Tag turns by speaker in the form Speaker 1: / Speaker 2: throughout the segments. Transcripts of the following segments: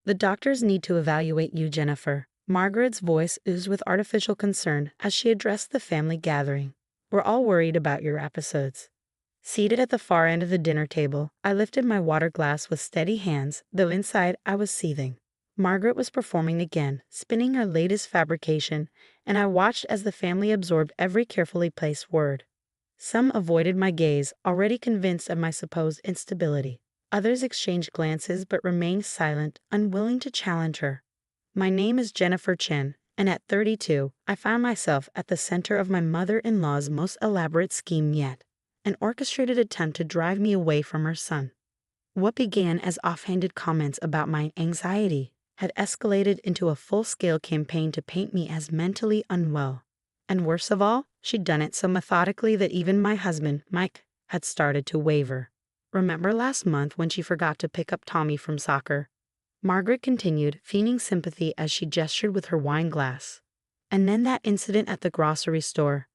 Speaker 1: The doctors need to evaluate you, Jennifer. Margaret's voice oozed with artificial concern as she addressed the family gathering. We're all worried about your episodes. Seated at the far end of the dinner table, I lifted my water glass with steady hands, though inside I was seething. Margaret was performing again, spinning her latest fabrication, and I watched as the family absorbed every carefully placed word. Some avoided my gaze, already convinced of my supposed instability. Others exchanged glances but remained silent, unwilling to challenge her. My name is Jennifer Chen, and at 32, I found myself at the center of my mother-in-law's most elaborate scheme yet, an orchestrated attempt to drive me away from her son. What began as offhanded comments about my anxiety had escalated into a full-scale campaign to paint me as mentally unwell. And worst of all, she'd done it so methodically that even my husband, Mike, had started to waver. Remember last month when she forgot to pick up Tommy from soccer? Margaret continued, feigning sympathy as she gestured with her wine glass. And then that incident at the grocery store.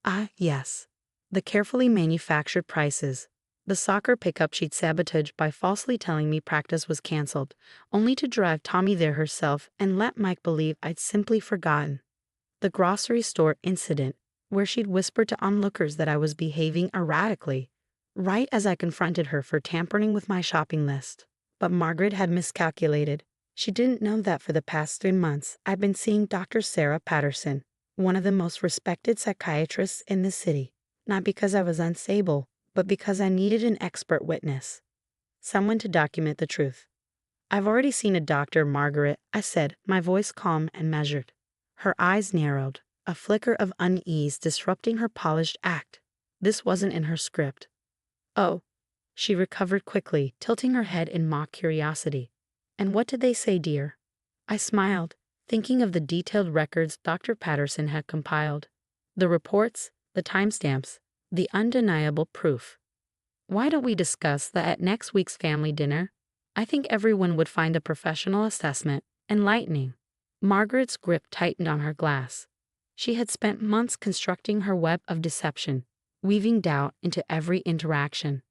Speaker 1: Ah, yes. The carefully manufactured prices. The soccer pickup she'd sabotaged by falsely telling me practice was canceled, only to drive Tommy there herself and let Mike believe I'd simply forgotten. The grocery store incident, where she'd whispered to onlookers that I was behaving erratically, right as I confronted her for tampering with my shopping list. But Margaret had miscalculated. She didn't know that for the past 3 months I'd been seeing Dr. Sarah Patterson, one of the most respected psychiatrists in the city, not because I was unstable, but because I needed an expert witness. Someone to document the truth. I've already seen a doctor, Margaret, I said, my voice calm and measured. Her eyes narrowed, a flicker of unease disrupting her polished act. This wasn't in her script. Oh. She recovered quickly, tilting her head in mock curiosity. And what did they say, dear? I smiled, thinking of the detailed records Dr. Patterson had compiled. The reports, the timestamps, the undeniable proof. Why don't we discuss that at next week's family dinner? I think everyone would find the professional assessment enlightening. Margaret's grip tightened on her glass. She had spent months constructing her web of deception, weaving doubt into every interaction.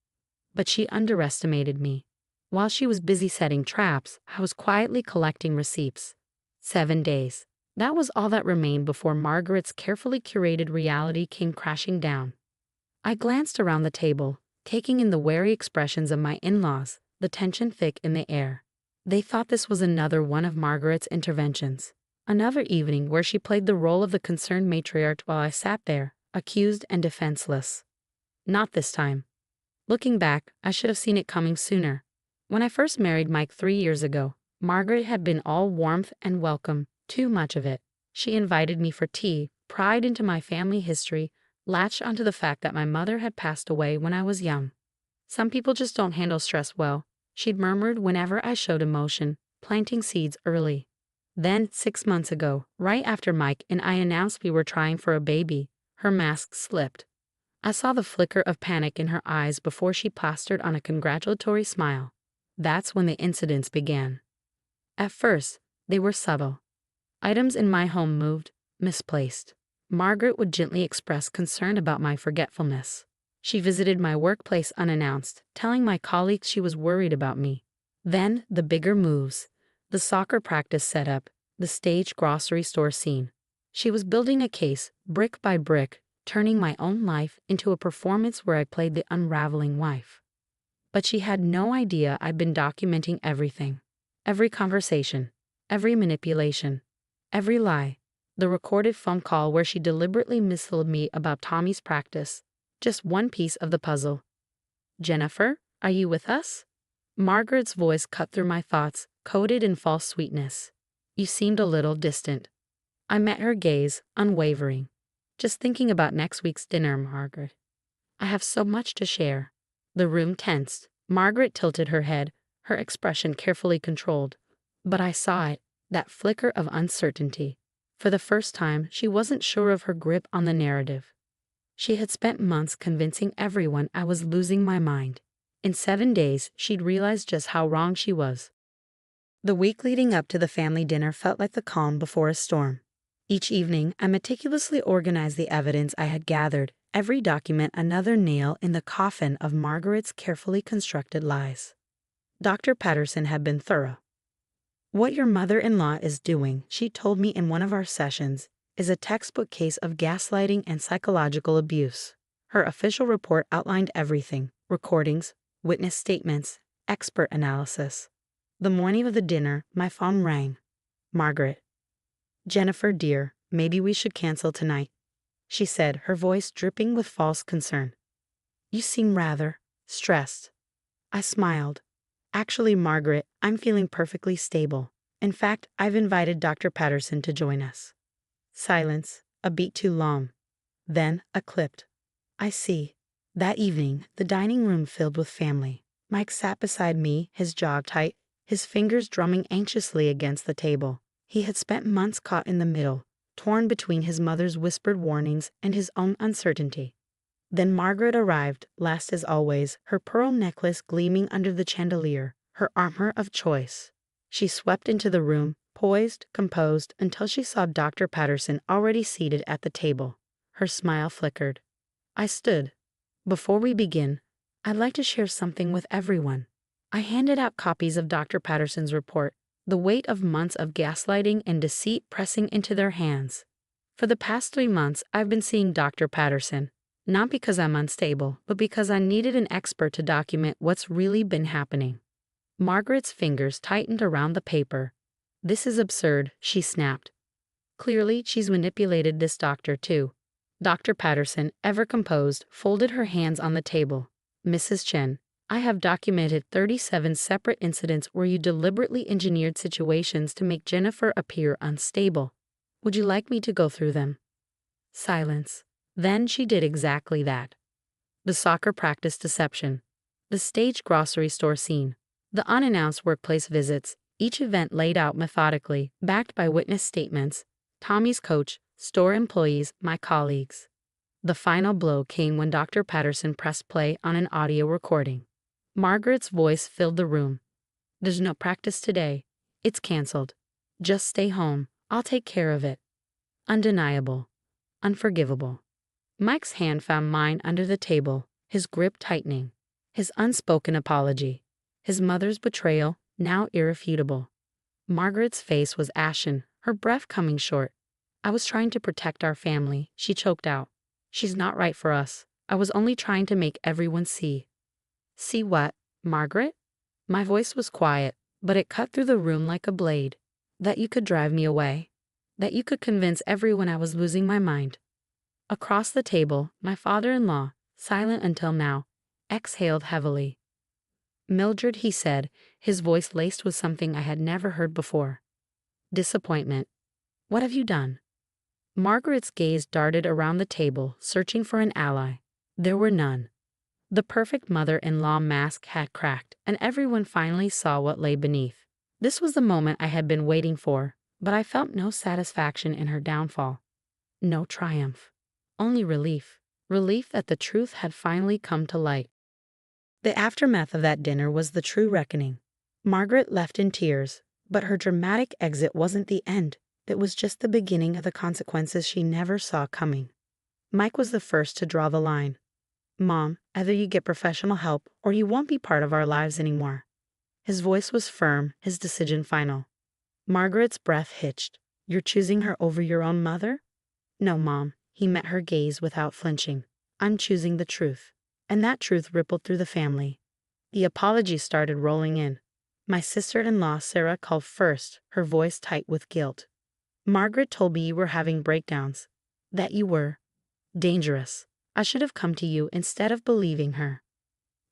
Speaker 1: But she underestimated me. While she was busy setting traps, I was quietly collecting receipts. 7 days. That was all that remained before Margaret's carefully curated reality came crashing down. I glanced around the table, taking in the wary expressions of my in-laws, the tension thick in the air. They thought this was another one of Margaret's interventions. Another evening where she played the role of the concerned matriarch while I sat there, accused and defenseless. Not this time. Looking back, I should have seen it coming sooner. When I first married Mike 3 years ago, Margaret had been all warmth and welcome, too much of it. She invited me for tea, pried into my family history, latched onto the fact that my mother had passed away when I was young. Some people just don't handle stress well, she'd murmured whenever I showed emotion, planting seeds early. Then, 6 months ago, right after Mike and I announced we were trying for a baby, her mask slipped. I saw the flicker of panic in her eyes before she plastered on a congratulatory smile. That's when the incidents began. At first, they were subtle. Items in my home moved, misplaced. Margaret would gently express concern about my forgetfulness. She visited my workplace unannounced, telling my colleagues she was worried about me. Then, the bigger moves. The soccer practice setup, the staged grocery store scene. She was building a case, brick by brick, turning my own life into a performance where I played the unraveling wife. But she had no idea I'd been documenting everything. Every conversation, every manipulation, every lie. The recorded phone call where she deliberately misled me about Tommy's practice. Just one piece of the puzzle. Jennifer, are you with us? Margaret's voice cut through my thoughts, coated in false sweetness. You seemed a little distant. I met her gaze, unwavering. Just thinking about next week's dinner, Margaret. I have so much to share. The room tensed. Margaret tilted her head, her expression carefully controlled. But I saw it, that flicker of uncertainty. For the first time, she wasn't sure of her grip on the narrative. She had spent months convincing everyone I was losing my mind. In 7 days, she'd realized just how wrong she was. The week leading up to the family dinner felt like the calm before a storm. Each evening, I meticulously organized the evidence I had gathered, every document another nail in the coffin of Margaret's carefully constructed lies. Dr. Patterson had been thorough. What your mother-in-law is doing, she told me in one of our sessions, is a textbook case of gaslighting and psychological abuse. Her official report outlined everything: recordings, witness statements, expert analysis. The morning of the dinner, my phone rang. Margaret. Jennifer, dear, maybe we should cancel tonight, she said, her voice dripping with false concern. You seem rather stressed. I smiled. Actually, Margaret, I'm feeling perfectly stable. In fact, I've invited Dr. Patterson to join us. Silence, a beat too long. Then, a clipped. I see. That evening, the dining room filled with family. Mike sat beside me, his jaw tight, his fingers drumming anxiously against the table. He had spent months caught in the middle, torn between his mother's whispered warnings and his own uncertainty. Then Margaret arrived, last as always, her pearl necklace gleaming under the chandelier, her armor of choice. She swept into the room, poised, composed, until she saw Dr. Patterson already seated at the table. Her smile flickered. I stood. Before we begin, I'd like to share something with everyone. I handed out copies of Dr. Patterson's report, the weight of months of gaslighting and deceit pressing into their hands. For the past 3 months, I've been seeing Dr. Patterson. Not because I'm unstable, but because I needed an expert to document what's really been happening. Margaret's fingers tightened around the paper. This is absurd, she snapped. Clearly, she's manipulated this doctor too. Dr. Patterson, ever composed, folded her hands on the table. Mrs. Chen, I have documented 37 separate incidents where you deliberately engineered situations to make Jennifer appear unstable. Would you like me to go through them? Silence. Then she did exactly that. The soccer practice deception, the staged grocery store scene, the unannounced workplace visits, each event laid out methodically, backed by witness statements, Tommy's coach, store employees, my colleagues. The final blow came when Dr. Patterson pressed play on an audio recording. Margaret's voice filled the room. There's no practice today. It's canceled. Just stay home. I'll take care of it. Undeniable. Unforgivable. Mike's hand found mine under the table, his grip tightening. His unspoken apology. His mother's betrayal, now irrefutable. Margaret's face was ashen, her breath coming short. I was trying to protect our family, she choked out. She's not right for us. I was only trying to make everyone see. See what, Margaret? My voice was quiet, but it cut through the room like a blade. That you could drive me away. That you could convince everyone I was losing my mind. Across the table, my father-in-law, silent until now, exhaled heavily. Mildred, he said, his voice laced with something I had never heard before. Disappointment. What have you done? Margaret's gaze darted around the table, searching for an ally. There were none. The perfect mother-in-law mask had cracked, and everyone finally saw what lay beneath. This was the moment I had been waiting for, but I felt no satisfaction in her downfall. No triumph. Only relief. Relief that the truth had finally come to light. The aftermath of that dinner was the true reckoning. Margaret left in tears, but her dramatic exit wasn't the end. It was just the beginning of the consequences she never saw coming. Mike was the first to draw the line. Mom, either you get professional help or you won't be part of our lives anymore. His voice was firm, his decision final. Margaret's breath hitched. You're choosing her over your own mother? No, Mom. He met her gaze without flinching. I'm choosing the truth. And that truth rippled through the family. The apologies started rolling in. My sister-in-law, Sarah, called first, her voice tight with guilt. Margaret told me you were having breakdowns. That you were. Dangerous. I should have come to you instead of believing her.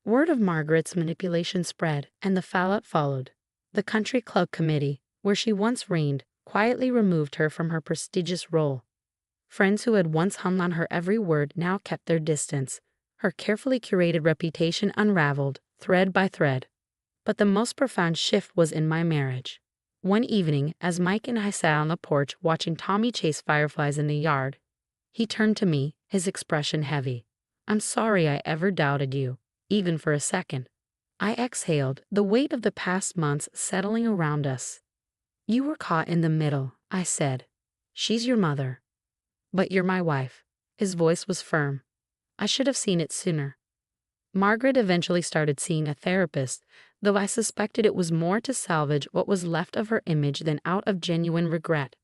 Speaker 1: Word of Margaret's manipulation spread, and the fallout followed. The country club committee, where she once reigned, quietly removed her from her prestigious role. Friends who had once hung on her every word now kept their distance. Her carefully curated reputation unraveled, thread by thread. But the most profound shift was in my marriage. One evening, as Mike and I sat on the porch watching Tommy chase fireflies in the yard, he turned to me, his expression heavy. I'm sorry I ever doubted you, even for a second. I exhaled, the weight of the past months settling around us. You were caught in the middle, I said. She's your mother. But you're my wife. His voice was firm. I should have seen it sooner. Margaret eventually started seeing a therapist, though I suspected it was more to salvage what was left of her image than out of genuine regret.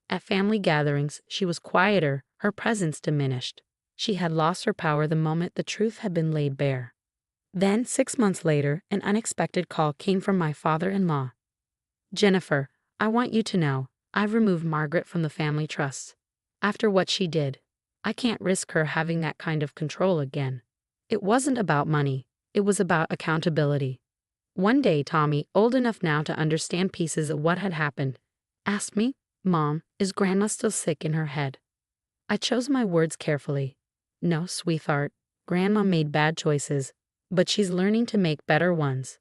Speaker 1: At family gatherings, she was quieter, her presence diminished. She had lost her power the moment the truth had been laid bare. Then, 6 months later, an unexpected call came from my father-in-law. "Jennifer, I want you to know, I've removed Margaret from the family trust. After what she did, I can't risk her having that kind of control again." It wasn't about money, it was about accountability. One day, Tommy, old enough now to understand pieces of what had happened, asked me, "Mom, is Grandma still sick in her head?" I chose my words carefully. "No, sweetheart, Grandma made bad choices, but she's learning to make better ones."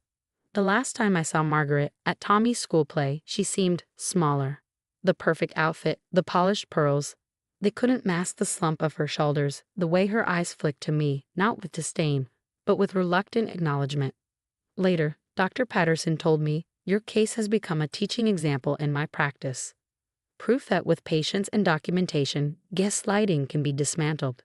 Speaker 1: The last time I saw Margaret at Tommy's school play, she seemed smaller. The perfect outfit, the polished pearls, they couldn't mask the slump of her shoulders, the way her eyes flicked to me, not with disdain, but with reluctant acknowledgement. Later, Dr. Patterson told me, "Your case has become a teaching example in my practice. Proof that with patience and documentation, gaslighting can be dismantled."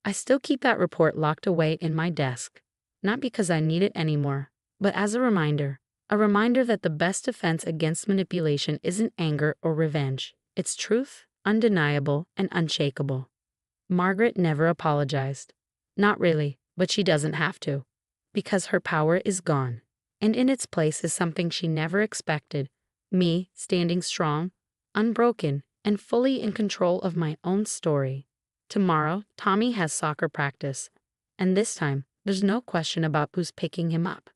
Speaker 1: I still keep that report locked away in my desk, not because I need it anymore, but as a reminder that the best defense against manipulation isn't anger or revenge. It's truth, undeniable and unshakable. Margaret never apologized. Not really, but she doesn't have to. Because her power is gone. And in its place is something she never expected. Me, standing strong, unbroken, and fully in control of my own story. Tomorrow, Tommy has soccer practice. And this time, there's no question about who's picking him up.